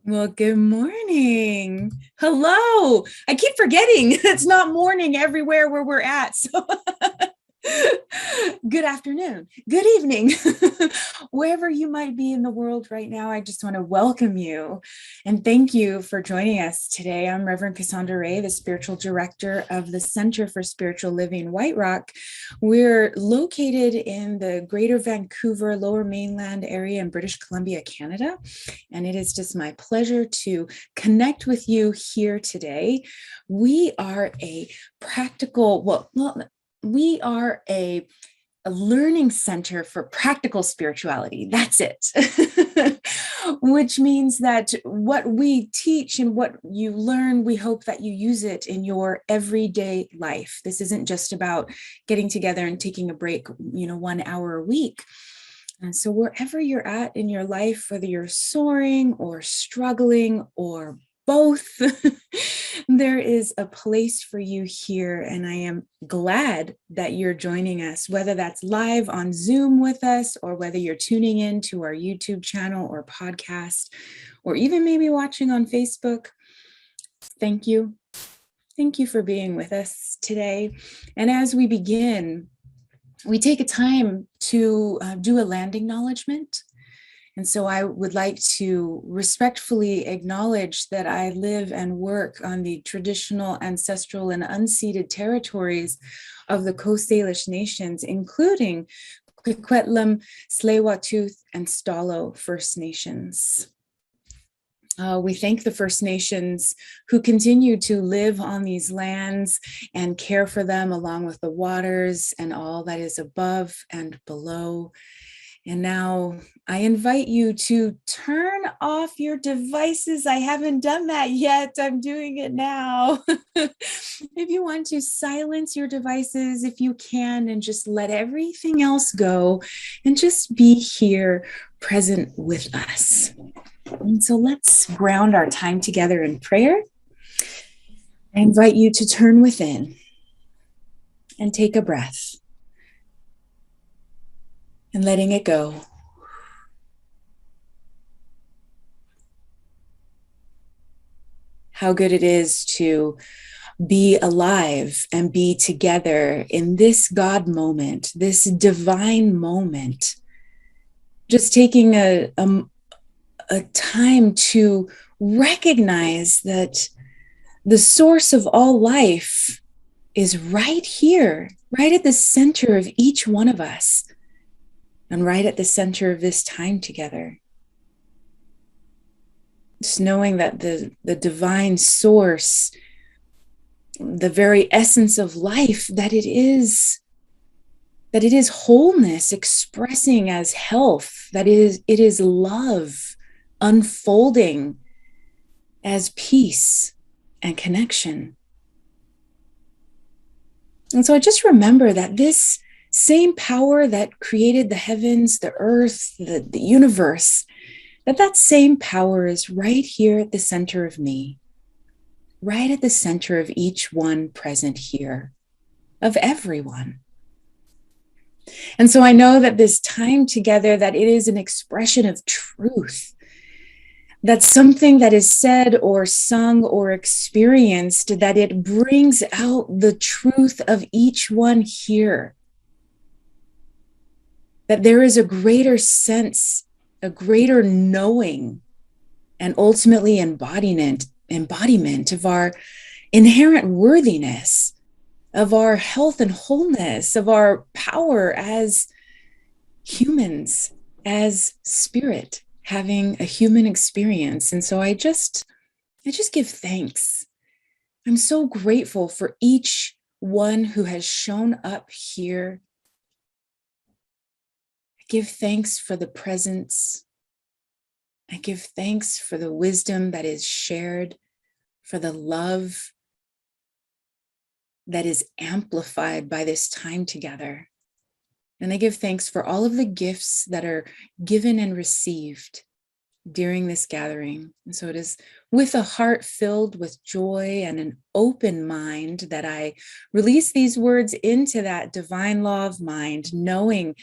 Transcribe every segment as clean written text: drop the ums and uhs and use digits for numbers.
Well, good morning. Hello. I keep forgetting it's not morning everywhere where we're at. So good afternoon, good evening, wherever you might be in the world right now. I just want to welcome you and thank you for joining us today. I'm Reverend Cassandra Rae, the spiritual director of the Center for Spiritual Living, White Rock. We're located in the Greater Vancouver, Lower Mainland area in British Columbia, Canada. And it is just my pleasure to connect with you here today. We are a we are a learning center for practical spirituality. That's it. Which means that what we teach and what you learn, we hope that you use it in your everyday life. This isn't just about getting together and taking a break, 1 hour a week. And so wherever you're at in your life, whether you're soaring or struggling or both, there is a place for you here. And I am glad that you're joining us, whether that's live on Zoom with us, or whether you're tuning in to our YouTube channel or podcast, or even maybe watching on Facebook. Thank you. Thank you for being with us today. And as we begin, we take a time to do a land acknowledgement. And so I would like to respectfully acknowledge that I live and work on the traditional, ancestral, and unceded territories of the Coast Salish nations, including Coquitlam, Tsleil-Waututh, and Stalo First Nations. We thank the First Nations who continue to live on these lands and care for them along with the waters and all that is above and below. And now I invite you to turn off your devices. I haven't done that yet. I'm doing it now. If you want to silence your devices, if you can, and just let everything else go and just be here present with us. And so let's ground our time together in prayer. I invite you to turn within and take a breath and letting it go. How good it is to be alive and be together in this God moment, this divine moment. Just taking a time to recognize that the source of all life is right here, right at the center of each one of us, and right at the center of this time together. Just knowing that the divine source, the very essence of life, that it is wholeness expressing as health, it is love unfolding as peace and connection. And so I just remember that this same power that created the heavens, the earth, the universe, that same power is right here at the center of me, right at the center of each one present here, of everyone. And so I know that this time together, that it is an expression of truth, that something that is said or sung or experienced, that it brings out the truth of each one here. That there is a greater sense, a greater knowing, and ultimately embodiment of our inherent worthiness, of our health and wholeness, of our power as humans, as spirit, having a human experience. And so I just give thanks. I'm so grateful for each one who has shown up here. I give thanks for the presence. I give thanks for the wisdom that is shared, for the love that is amplified by this time together. And I give thanks for all of the gifts that are given and received during this gathering. And so it is with a heart filled with joy and an open mind that I release these words into that divine law of mind, knowing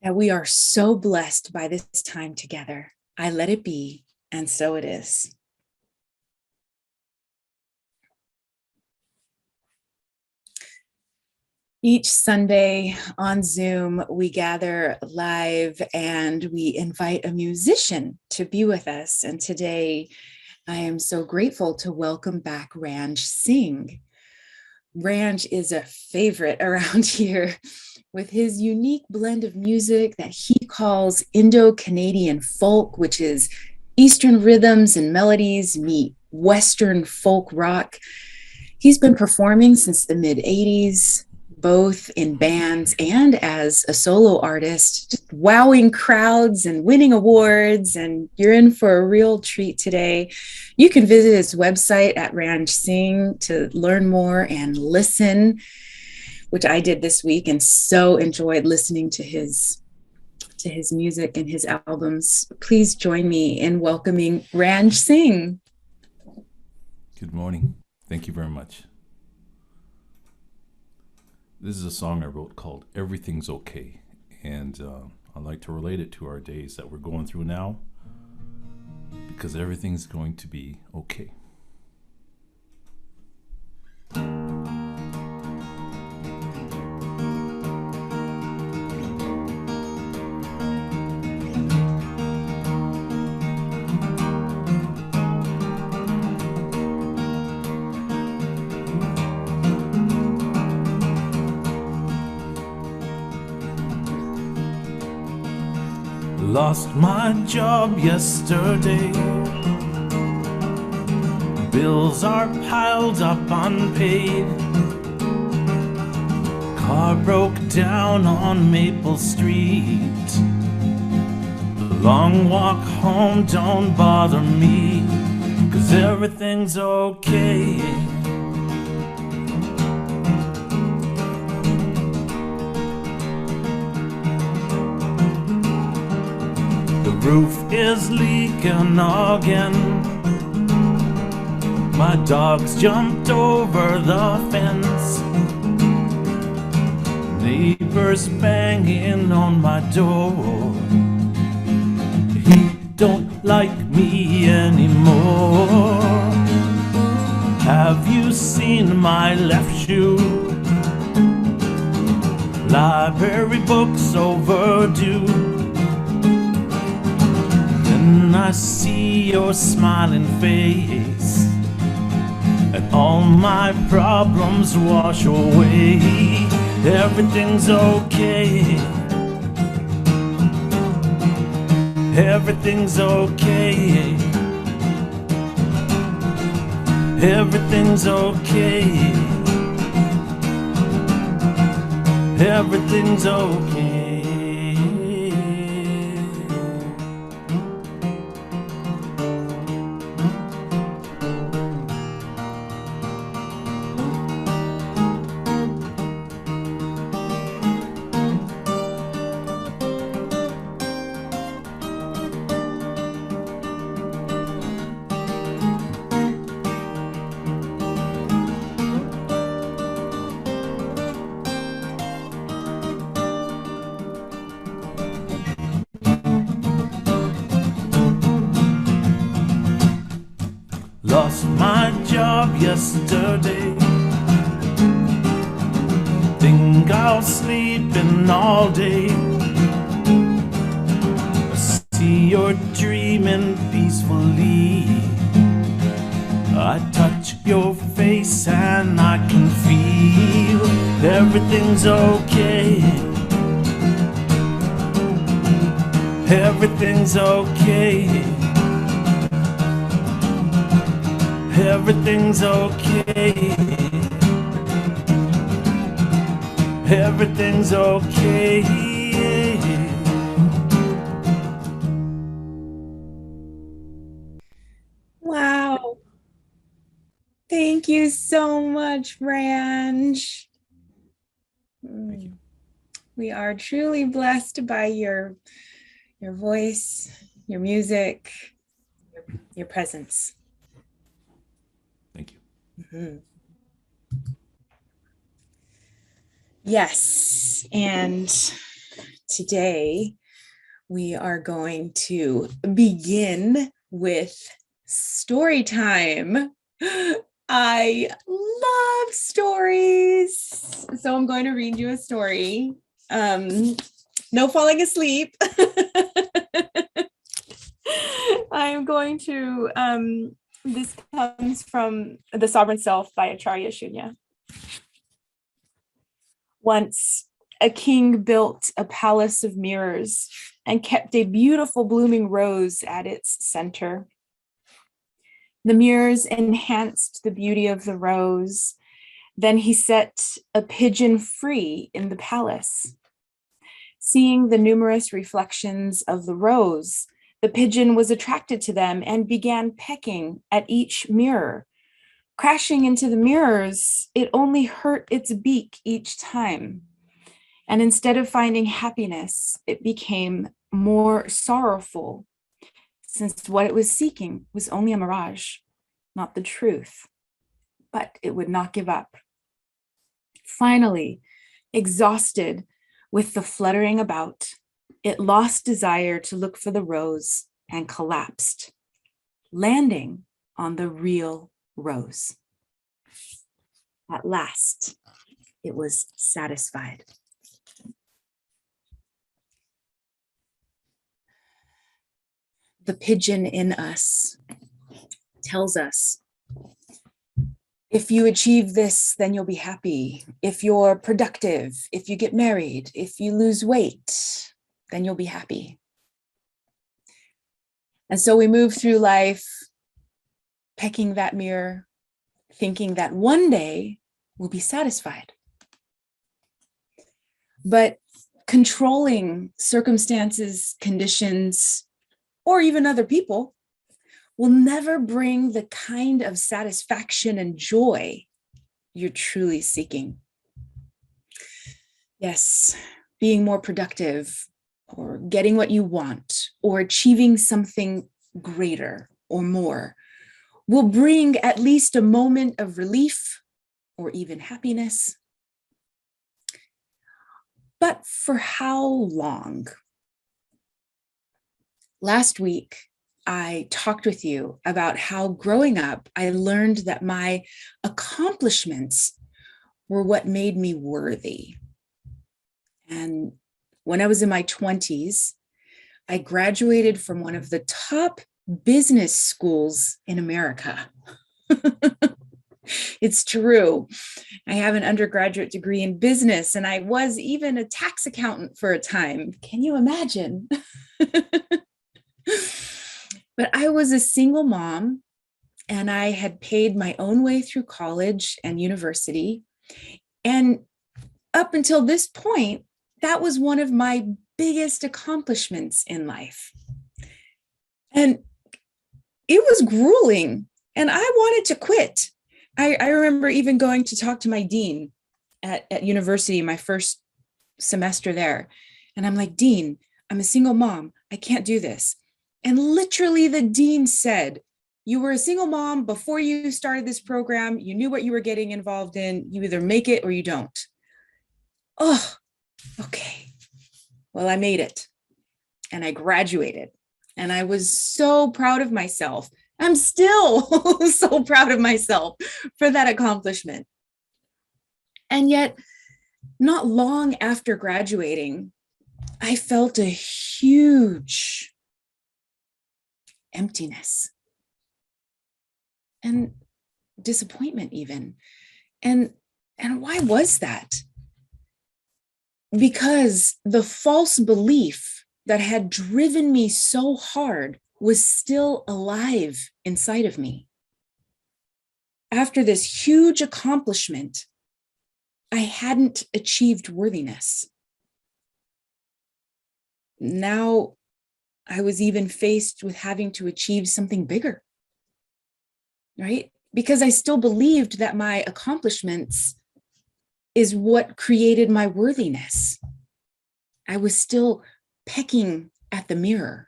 that we are so blessed by this time together. I let it be, And so it is. Each Sunday on Zoom, we gather live and we invite a musician to be with us. And today, I am so grateful to welcome back Ranj Singh. Ranj is a favorite around here with his unique blend of music that he calls Indo-Canadian folk, which is Eastern rhythms and melodies meet Western folk rock. He's been performing since the mid-'80s, both in bands and as a solo artist, just wowing crowds and winning awards, and you're in for a real treat today. You can visit his website at Ranj Singh to learn more and listen, which I did this week and so enjoyed listening to his music and his albums. Please join me in welcoming Ranj Singh. Good morning. Thank you very much. This is a song I wrote called Everything's Okay, and I'd like to relate it to our days that we're going through now, because everything's going to be okay. Lost my job yesterday. Bills are piled up unpaid. Car broke down on Maple Street. The long walk home don't bother me, 'cause everything's okay. The roof is leaking again. My dog's jumped over the fence. Neighbors banging on my door. He don't like me anymore. Have you seen my left shoe? Library books overdue. Then I see your smiling face, and all my problems wash away. Everything's okay. Everything's okay. Everything's okay. Everything's okay. Lost my job yesterday. Think I'll sleep in all day. I see you're dreaming peacefully. I touch your face and I can feel everything's okay. Everything's okay. Everything's okay. Everything's okay. Wow. Thank you so much, Ranj. Thank you. We are truly blessed by your voice, your music, your presence. Thank you. Mm-hmm. Yes, and today we are going to begin with story time. I love stories. So I'm going to read you a story. No falling asleep. I'm going to, this comes from The Sovereign Self by Acharya Shunya. Once a king built a palace of mirrors and kept a beautiful blooming rose at its center. The mirrors enhanced the beauty of the rose. Then he set a pigeon free in the palace. Seeing the numerous reflections of the rose, the pigeon was attracted to them and began pecking at each mirror. Crashing into the mirrors, it only hurt its beak each time. And instead of finding happiness, it became more sorrowful, since what it was seeking was only a mirage, not the truth. But it would not give up. Finally, exhausted with the fluttering about, it lost desire to look for the rose and collapsed, landing on the real rose. At last, it was satisfied. The pigeon in us tells us, if you achieve this, then you'll be happy. If you're productive, if you get married, if you lose weight, then you'll be happy. And so we move through life pecking that mirror, thinking that one day we'll be satisfied. But controlling circumstances, conditions, or even other people will never bring the kind of satisfaction and joy you're truly seeking. Yes, being more productive, or getting what you want, or achieving something greater or more will bring at least a moment of relief or even happiness. But for how long? Last week, I talked with you about how growing up, I learned that my accomplishments were what made me worthy. And when I was in my 20s, I graduated from one of the top business schools in America. It's true. I have an undergraduate degree in business, and I was even a tax accountant for a time. Can you imagine? But I was a single mom, and I had paid my own way through college and university. And up until this point, that was one of my biggest accomplishments in life. And it was grueling, and I wanted to quit. I remember even going to talk to my dean at university, my first semester there. And I'm like, Dean, I'm a single mom. I can't do this. And literally the dean said, you were a single mom before you started this program. You knew what you were getting involved in. You either make it or you don't. Oh, okay. Well, I made it and I graduated and I was so proud of myself. I'm still so proud of myself for that accomplishment. And yet, not long after graduating, I felt a huge emptiness and disappointment even. And why was that? Because the false belief that had driven me so hard was still alive inside of me. After this huge accomplishment, I hadn't achieved worthiness. Now I was even faced with having to achieve something bigger, right? Because I still believed that my accomplishments is what created my worthiness. I was still pecking at the mirror.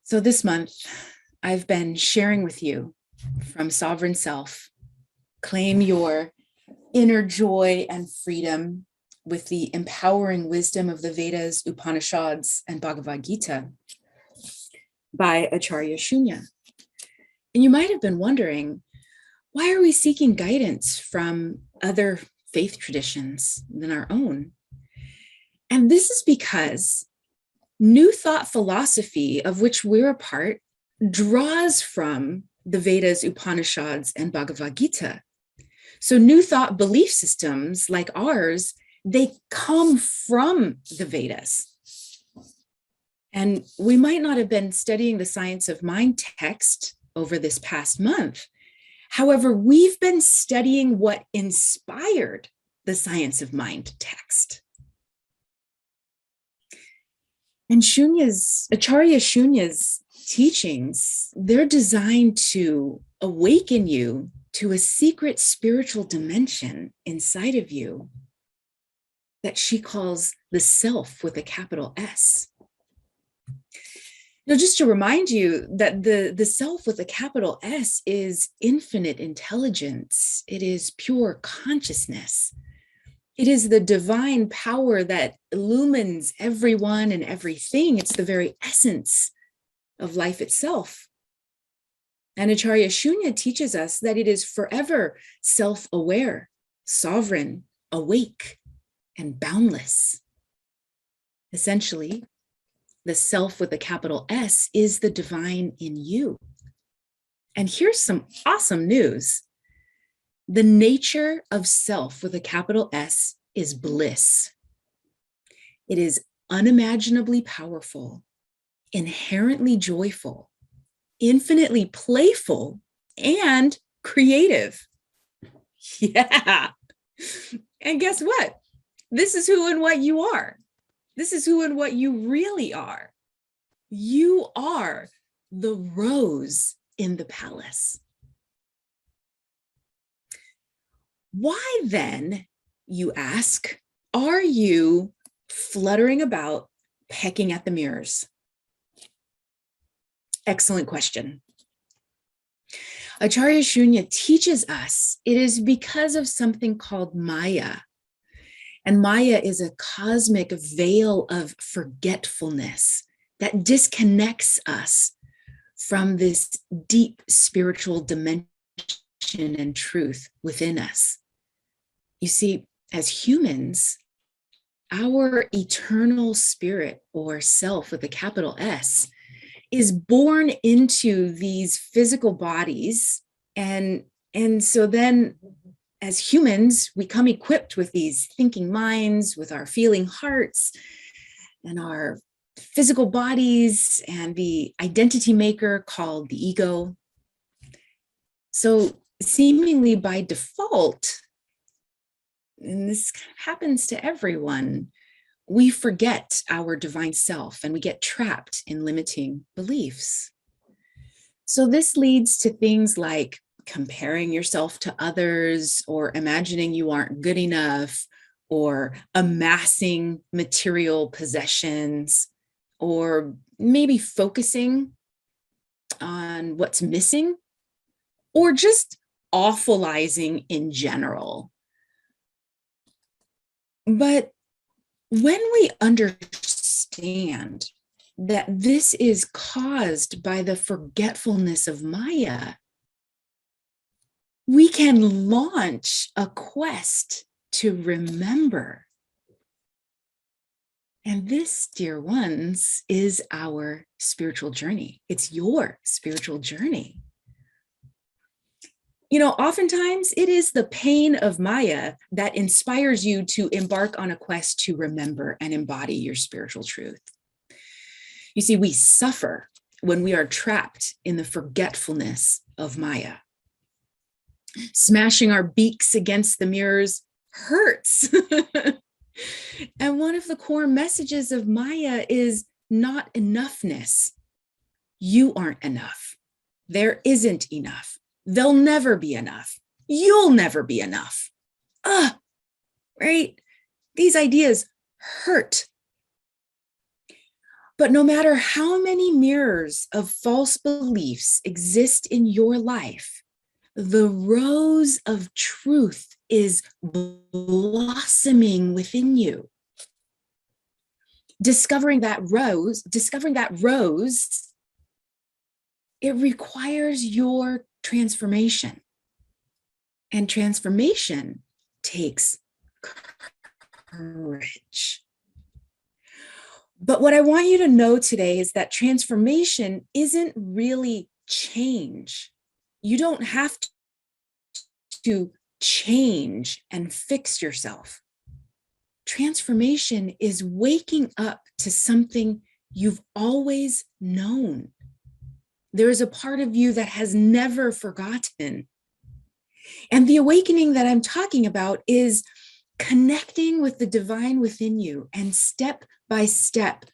So this month, I've been sharing with you from Sovereign Self, claim your inner joy and freedom with the empowering wisdom of the Vedas, Upanishads, and Bhagavad Gita. by Acharya Shunya. And you might have been wondering, why are we seeking guidance from other faith traditions than our own? And this is because New Thought philosophy, of which we're a part, draws from the Vedas, Upanishads, and Bhagavad Gita. So New Thought belief systems like ours, they come from the Vedas. And we might not have been studying the Science of Mind text over this past month. However, we've been studying what inspired the Science of Mind text. And Acharya Shunya's teachings, they're designed to awaken you to a secret spiritual dimension inside of you that she calls the self with a capital S. Now, just to remind you that the self with a capital S is infinite intelligence. It is pure consciousness. It is the divine power that illumines everyone and everything. It's the very essence of life itself. And Acharya Shunya teaches us that it is forever self-aware, sovereign, awake, and boundless. Essentially, the self with a capital S is the divine in you. And here's some awesome news. The nature of self with a capital S is bliss. It is unimaginably powerful, inherently joyful, infinitely playful, and creative. Yeah. And guess what? This is who and what you are. This is who and what you really are. You are the rose in the palace. Why then, you ask, are you fluttering about, pecking at the mirrors? Excellent question. Acharya Shunya teaches us it is because of something called Maya. And Maya is a cosmic veil of forgetfulness that disconnects us from this deep spiritual dimension and truth within us. You see, as humans, our eternal spirit or self with a capital S is born into these physical bodies. And so then as humans, we come equipped with these thinking minds, with our feeling hearts and our physical bodies and the identity maker called the ego. So seemingly by default, and this happens to everyone, we forget our divine self and we get trapped in limiting beliefs. So this leads to things like comparing yourself to others, or imagining you aren't good enough, or amassing material possessions, or maybe focusing on what's missing, or just awfulizing in general. But when we understand that this is caused by the forgetfulness of Maya, we can launch a quest to remember. And this, dear ones, is our spiritual journey. It's your spiritual journey. You know, oftentimes it is the pain of Maya that inspires you to embark on a quest to remember and embody your spiritual truth. You see, we suffer when we are trapped in the forgetfulness of Maya. Smashing our beaks against the mirrors hurts. And one of the core messages of Maya is not enoughness. You aren't enough. There isn't enough. There'll never be enough. You'll never be enough. Right? These ideas hurt. But no matter how many mirrors of false beliefs exist in your life, the rose of truth is blossoming within you. Discovering that rose it requires your transformation. And transformation takes courage. But what I want you to know today is that transformation isn't really change. You don't have to change and fix yourself. Transformation is waking up to something you've always known. There is a part of you that has never forgotten. And the awakening that I'm talking about is connecting with the divine within you and step by step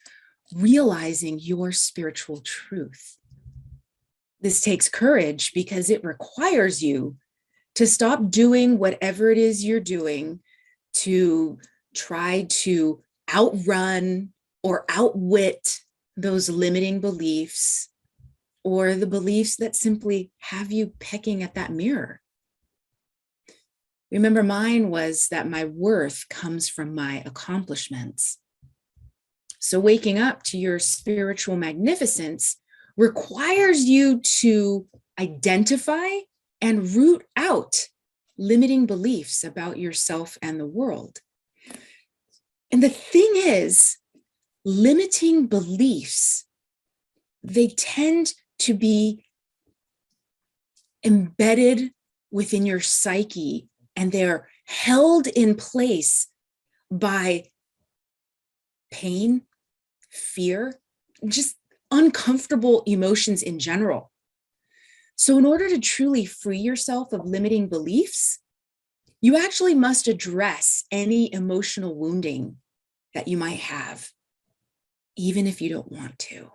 realizing your spiritual truth. This takes courage because it requires you to stop doing whatever it is you're doing to try to outrun or outwit those limiting beliefs or the beliefs that simply have you pecking at that mirror. Remember, mine was that my worth comes from my accomplishments. So waking up to your spiritual magnificence requires you to identify and root out limiting beliefs about yourself and the world. And the thing is, limiting beliefs, they tend to be embedded within your psyche, and they're held in place by pain, fear, just uncomfortable emotions in general. So in order to truly free yourself of limiting beliefs, you actually must address any emotional wounding that you might have, even if you don't want to.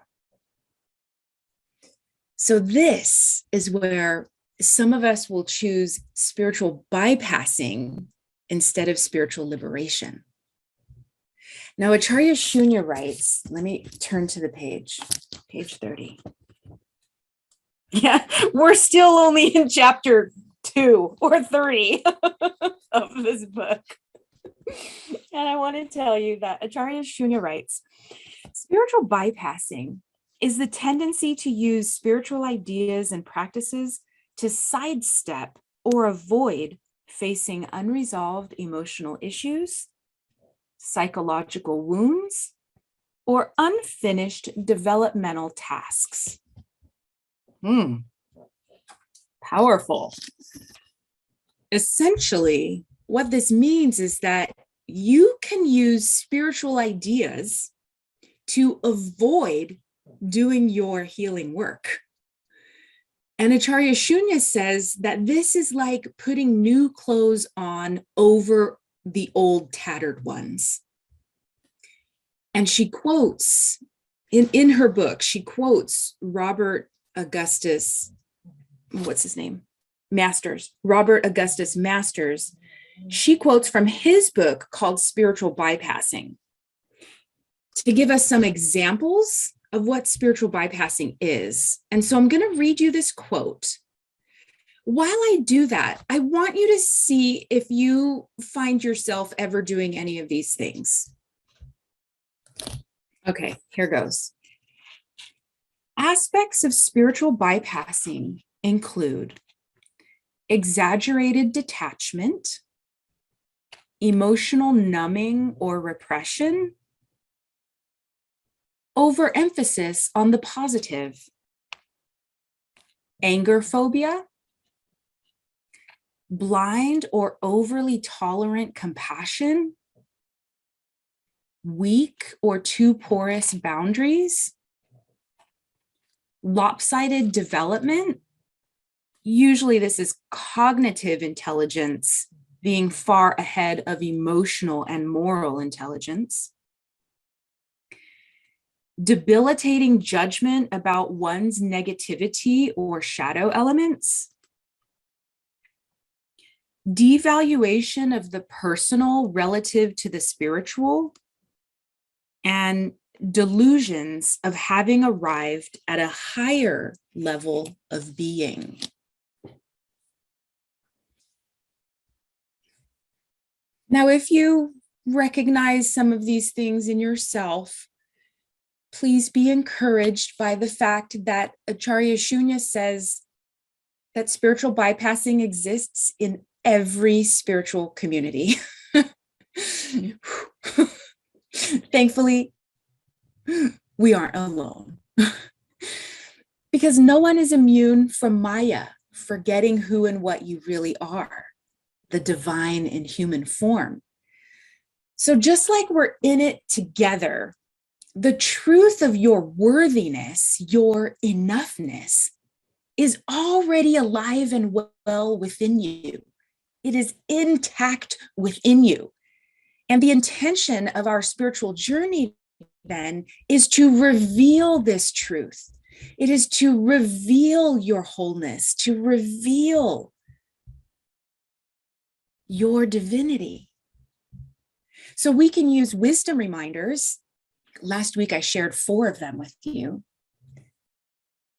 So this is where some of us will choose spiritual bypassing instead of spiritual liberation. Now, Acharya Shunya writes, let me turn to the page 30. Yeah, we're still only in chapter 2 or 3 of this book. And I want to tell you that Acharya Shunya writes, spiritual bypassing is the tendency to use spiritual ideas and practices to sidestep or avoid facing unresolved emotional issues, psychological wounds, or unfinished developmental tasks. Powerful. Essentially, what this means is that you can use spiritual ideas to avoid doing your healing work. And Acharya Shunya says that this is like putting new clothes on over the old tattered ones. And she quotes, in her book, she quotes Robert Augustus, what's his name? Masters, Robert Augustus Masters. She quotes from his book called Spiritual Bypassing to give us some examples of what spiritual bypassing is. And so I'm going to read you this quote. While I do that, I want you to see if you find yourself ever doing any of these things. Okay, here goes. Aspects of spiritual bypassing include exaggerated detachment, emotional numbing or repression, overemphasis on the positive, anger phobia, blind or overly tolerant compassion, weak or too porous boundaries, lopsided development. Usually this is cognitive intelligence being far ahead of emotional and moral intelligence. Debilitating judgment about one's negativity or shadow elements. Devaluation of the personal relative to the spiritual, and delusions of having arrived at a higher level of being. Now, if you recognize some of these things in yourself, please be encouraged by the fact that Acharya Shunya says that spiritual bypassing exists in every spiritual community. Thankfully, we aren't alone. Because no one is immune from Maya, forgetting who and what you really are, the divine in human form. So just like we're in it together, the truth of your worthiness, your enoughness, is already alive and well within you. It is intact within you. And the intention of our spiritual journey then is to reveal this truth. It is to reveal your wholeness, to reveal your divinity. So we can use wisdom reminders. Last week, I shared 4 of them with you.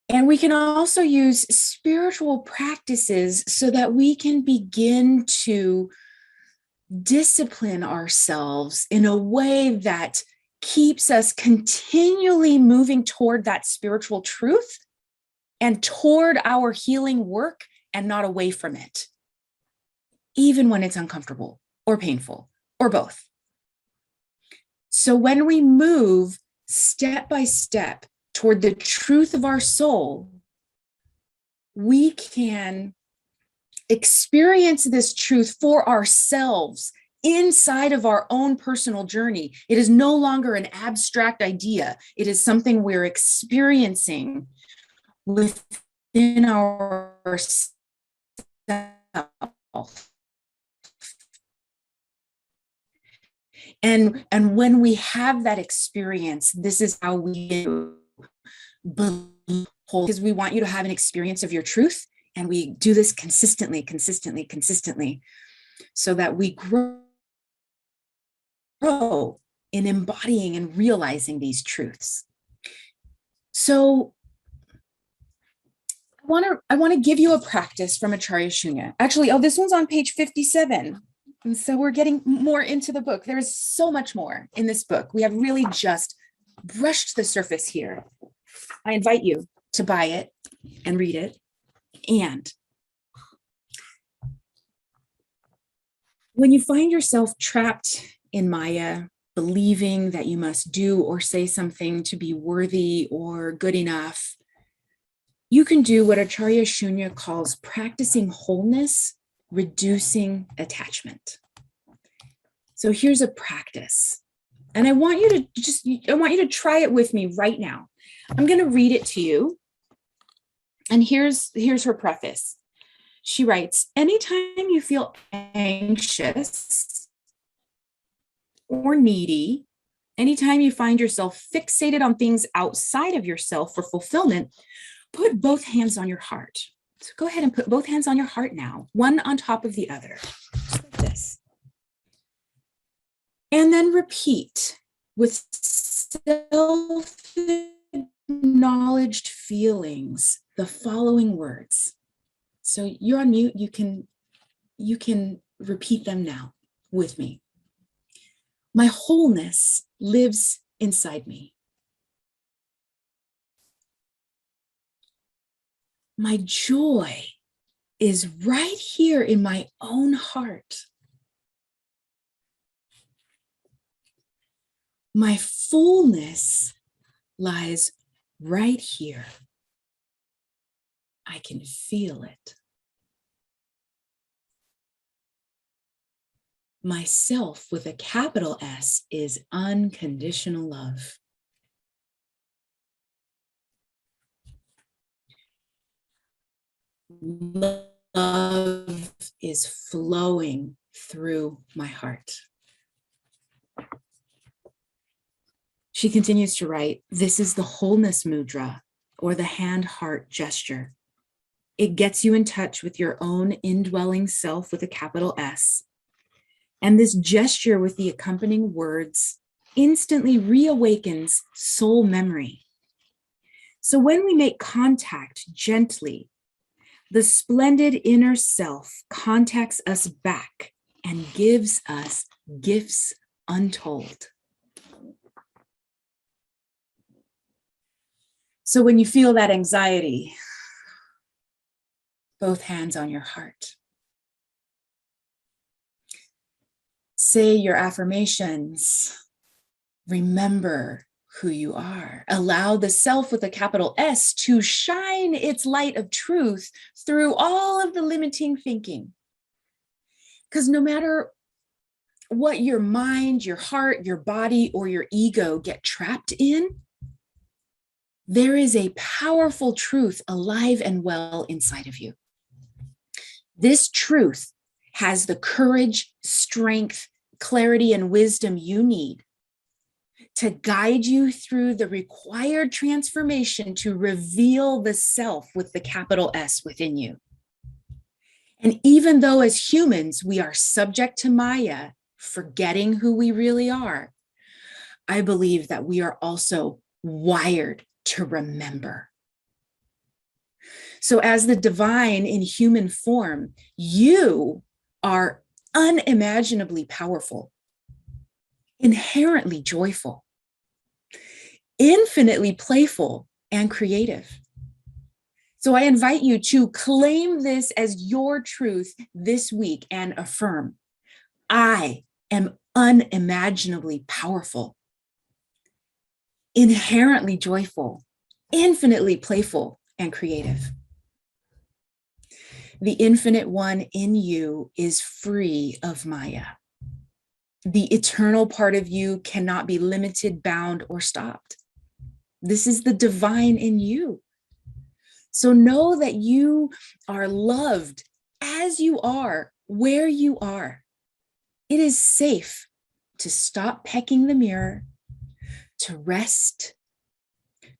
And we can also use spiritual practices so that we can begin to discipline ourselves in a way that keeps us continually moving toward that spiritual truth and toward our healing work and not away from it, even when it's uncomfortable or painful or both. So when we move step by step toward the truth of our soul, we can experience this truth for ourselves inside of our own personal journey. It is no longer an abstract idea. It is something we're experiencing within ourselves. And when we have that experience, this is how we believe, because we want you to have an experience of your truth. And we do this consistently, so that we grow in embodying and realizing these truths. So I want to give you a practice from Acharya Shunya. Actually, this one's on page 57. And so we're getting more into the book. There's so much more in this book. We have really just brushed the surface here. I invite you to buy it and read it. And when you find yourself trapped in Maya, believing that you must do or say something to be worthy or good enough, you can do what Acharya Shunya calls practicing wholeness, reducing attachment. So here's a practice. And I want you to try it with me right now. I'm going to read it to you. And here's her preface. She writes, anytime you feel anxious or needy, anytime you find yourself fixated on things outside of yourself for fulfillment, put both hands on your heart. So go ahead and put both hands on your heart now, one on top of the other, like this. And then repeat with self-acknowledged feelings the following words. So you're on mute, you can repeat them now with me. My wholeness lives inside me. My joy is right here in my own heart. My fullness lies right here. I can feel it. Myself with a capital S is unconditional love. Love is flowing through my heart. She continues to write, this is the wholeness mudra, or the hand-heart gesture. It gets you in touch with your own indwelling self with a capital S. And this gesture with the accompanying words instantly reawakens soul memory. So when we make contact gently, the splendid inner self contacts us back and gives us gifts untold. So when you feel that anxiety, both hands on your heart. Say your affirmations. Remember who you are. Allow the self with a capital S to shine its light of truth through all of the limiting thinking. Because no matter what your mind, your heart, your body, or your ego get trapped in, there is a powerful truth alive and well inside of you. This truth has the courage, strength, clarity, and wisdom you need to guide you through the required transformation to reveal the self with the capital S within you. And even though as humans, we are subject to Maya, forgetting who we really are, I believe that we are also wired to remember. So as the divine in human form, you are unimaginably powerful, inherently joyful, infinitely playful, and creative. So I invite you to claim this as your truth this week and affirm, I am unimaginably powerful, inherently joyful, infinitely playful, and creative. The infinite one in you is free of Maya. The eternal part of you cannot be limited, bound, or stopped. This is the divine in you. So know that you are loved as you are, where you are. It is safe to stop pecking the mirror, to rest,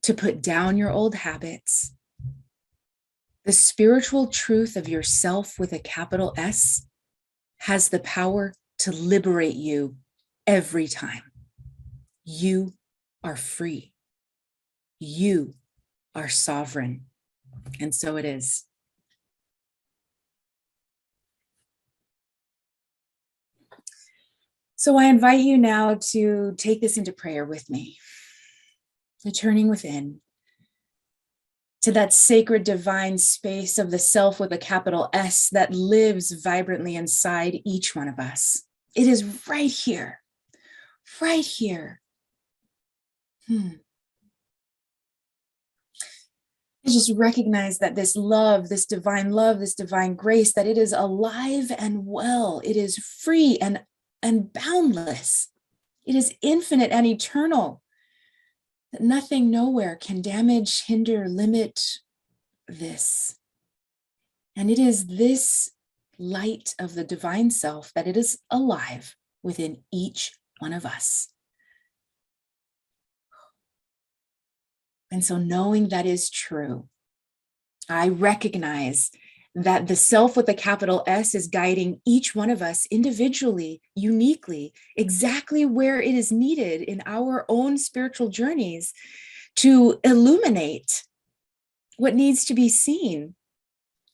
to put down your old habits. The spiritual truth of yourself with a capital S has the power to liberate you every time. You are free. You are sovereign. And so it is. So I invite you now to take this into prayer with me, returning within to that sacred divine space of the self with a capital S that lives vibrantly inside each one of us. It is right here, right here. I just recognize that this love, this divine grace, that it is alive and well. It is free and boundless. It is infinite and eternal. That nothing nowhere can damage, hinder, limit this. And it is this light of the divine self that it is alive within each one of us. And so knowing that is true, I recognize that the self with a capital S is guiding each one of us individually, uniquely, exactly where it is needed in our own spiritual journeys to illuminate what needs to be seen.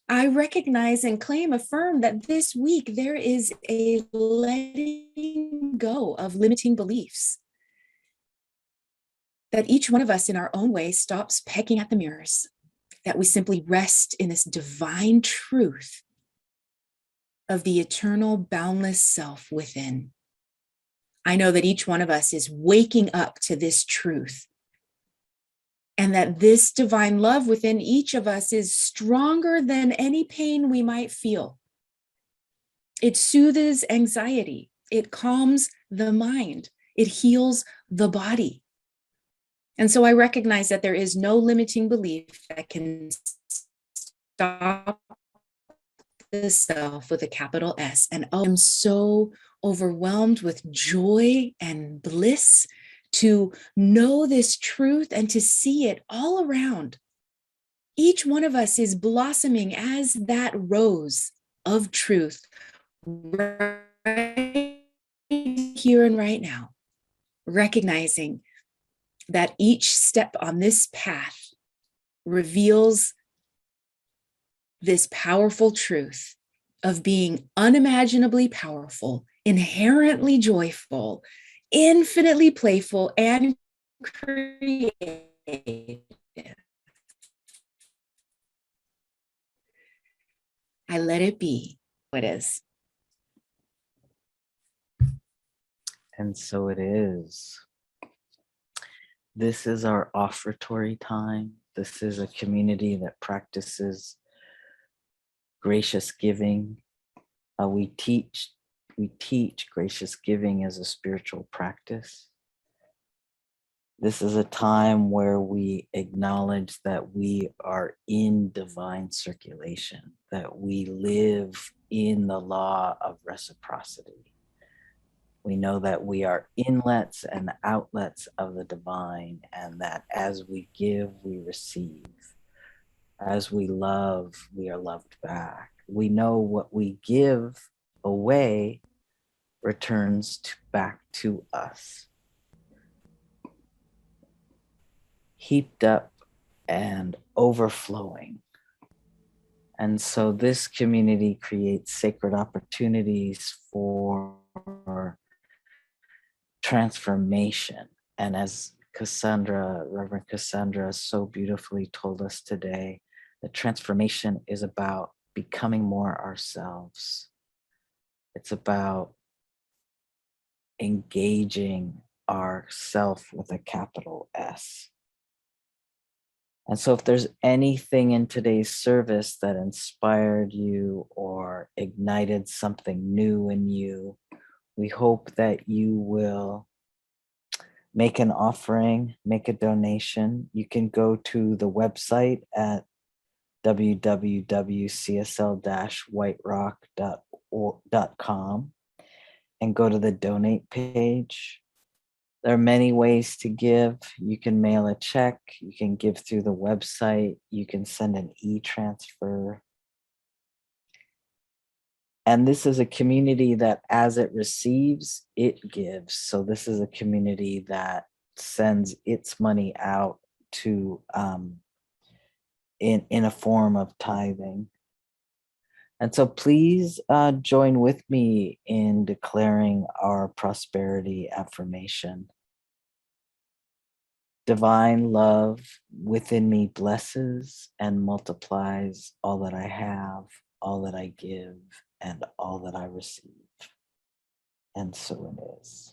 I recognize and claim, affirm that this week there is a letting go of limiting beliefs. That each one of us in our own way stops pecking at the mirrors, that we simply rest in this divine truth of the eternal, boundless self within. I know that each one of us is waking up to this truth, and that this divine love within each of us is stronger than any pain we might feel. It soothes anxiety. It calms the mind. It heals the body. And so I recognize that there is no limiting belief that can stop the self with a capital S. And I am so overwhelmed with joy and bliss to know this truth and to see it all around. Each one of us is blossoming as that rose of truth right here and right now, recognizing that each step on this path reveals this powerful truth of being unimaginably powerful, inherently joyful, infinitely playful, and creative. I let it be what is. And so it is. This is our offertory time. This is a community that practices gracious giving. We teach gracious giving as a spiritual practice. This is a time where we acknowledge that we are in divine circulation, that we live in the law of reciprocity. We know that we are inlets and outlets of the divine, and that as we give, we receive. As we love, we are loved back. We know what we give away returns back to us, heaped up and overflowing. And so this community creates sacred opportunities for transformation. And as Reverend Cassandra so beautifully told us today, the transformation is about becoming more ourselves. It's about engaging ourself with a capital S. And so if there's anything in today's service that inspired you or ignited something new in you, we hope that you will make an offering, make a donation. You can go to the website at www.csl-whiterock.com and go to the donate page. There are many ways to give. You can mail a check, you can give through the website, you can send an e-transfer. And this is a community that as it receives, it gives. So this is a community that sends its money out to in a form of tithing. And so please join with me in declaring our prosperity affirmation. Divine love within me blesses and multiplies all that I have, all that I give, and all that I receive. And so it is.